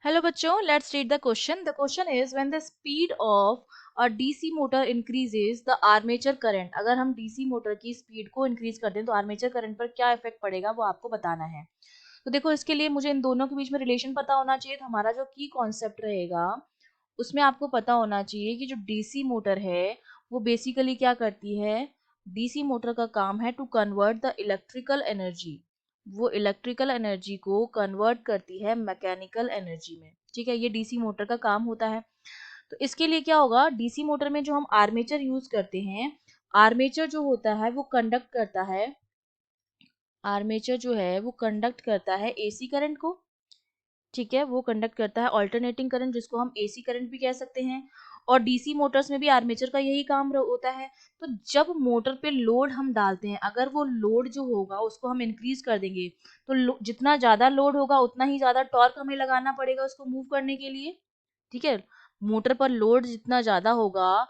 Hello बच्चों, let's read the question. The question is when the speed of a DC motor increases the armature current. अगर हम DC motor की speed को increase कर दें तो आर्मेचर करंट पर क्या इफेक्ट पड़ेगा वो आपको बताना है। तो देखो इसके लिए मुझे इन दोनों के बीच में रिलेशन पता होना चाहिए। तो हमारा जो की कॉन्सेप्ट रहेगा उसमें आपको पता होना चाहिए कि जो डीसी मोटर है वो बेसिकली क्या करती है। डीसी मोटर का काम है to convert the electrical energy. वो इलेक्ट्रिकल एनर्जी को कन्वर्ट करती है मैकेनिकल एनर्जी में। ठीक है, ये डीसी मोटर का काम होता है। तो इसके लिए क्या होगा, डीसी मोटर में जो हम आर्मेचर यूज करते हैं, आर्मेचर जो होता है वो कंडक्ट करता है। आर्मेचर जो है वो कंडक्ट करता है एसी करंट को। ठीक है, वो कंडक्ट करता है ऑल्टरनेटिंग करंट, जिसको हम एसी करंट भी कह सकते हैं। और डीसी मोटर्स में भी आर्मेचर का यही काम होता है। तो जब मोटर पे लोड हम डालते हैं, अगर वो लोड जो होगा उसको हम इंक्रीज कर देंगे तो जितना ज्यादा लोड होगा उतना ही ज्यादा टॉर्क हमें लगाना पड़ेगा उसको मूव करने के लिए। ठीक है, मोटर पर लोड जितना ज्यादा होगा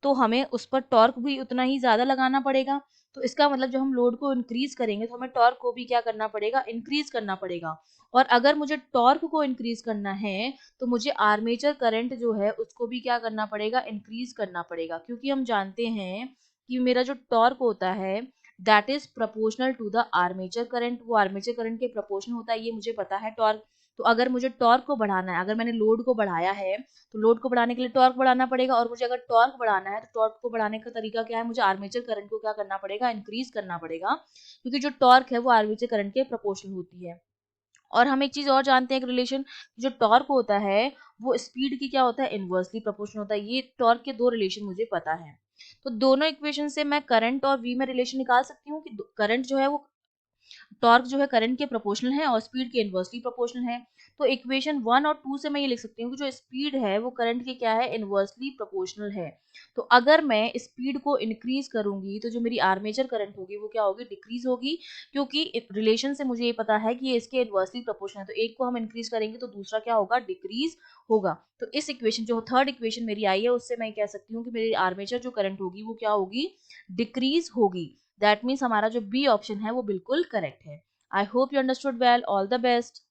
तो हमें उस पर टॉर्क भी उतना ही ज्यादा लगाना पड़ेगा। तो इसका मतलब जब हम लोड को इंक्रीज करेंगे तो हमें टॉर्क को भी क्या करना पड़ेगा, इंक्रीज करना पड़ेगा। और अगर मुझे टॉर्क को इंक्रीज करना है तो मुझे आर्मेचर करंट जो है उसको भी क्या करना पड़ेगा, इंक्रीज करना पड़ेगा। क्योंकि हम जानते हैं कि मेरा जो टॉर्क होता है that is proportional to the armature current. वो आर्मेचर करंट के प्रपोर्शनल होता है, ये मुझे पता है टॉर्क। तो अगर मुझे टॉर्क को बढ़ाना है, अगर मैंने लोड को बढ़ाया है तो लोड को बढ़ाने के लिए टॉर्क बढ़ाना पड़ेगा। और मुझे अगर टॉर्क बढ़ाना है तो टॉर्क को बढ़ाने का तरीका क्या है, मुझे आर्मेचर करंट को क्या करना पड़ेगा, इंक्रीज करना पड़ेगा। क्योंकि जो टॉर्क है वो आर्मेचर करंट के प्रोपोर्शनल होती है। और हम एक चीज और जानते हैं, एक रिलेशन, जो टॉर्क होता है वो स्पीड की क्या होता है, इनवर्सली प्रोपोर्शनल होता है। ये टॉर्क के दो रिलेशन मुझे पता है। तो दोनों इक्वेशन से मैं करंट और वी में रिलेशन निकाल सकती हूँ कि करंट जो है वो टॉर्क जो है करंट के प्रोपोर्शनल है और स्पीड के इनवर्सली प्रोपोर्शनल है। तो इक्वेशन 1 और 2 से मैं ये लिख सकती हूँ कि जो स्पीड है वो करंट के क्या है, इनवर्सली प्रोपोर्शनल है। तो अगर मैं स्पीड को इंक्रीज करूंगी तो जो मेरी आर्मेचर करंट होगी वो क्या होगी, डिक्रीज होगी। क्योंकि रिलेशन से मुझे ये पता है कि ये इसके इनवर्सली प्रोपोर्शनल है, तो एक को हम इंक्रीज करेंगे तो दूसरा क्या होगा, डिक्रीज होगा। तो इस इक्वेशन जो थर्ड इक्वेशन मेरी आई है उससे मैं कह सकती हूँ कि मेरी आर्मेचर जो करंट होगी वो क्या होगी, डिक्रीज होगी। दैट मीन्स हमारा जो बी ऑप्शन है वो बिल्कुल करेक्ट है। I hope you understood well. All the best.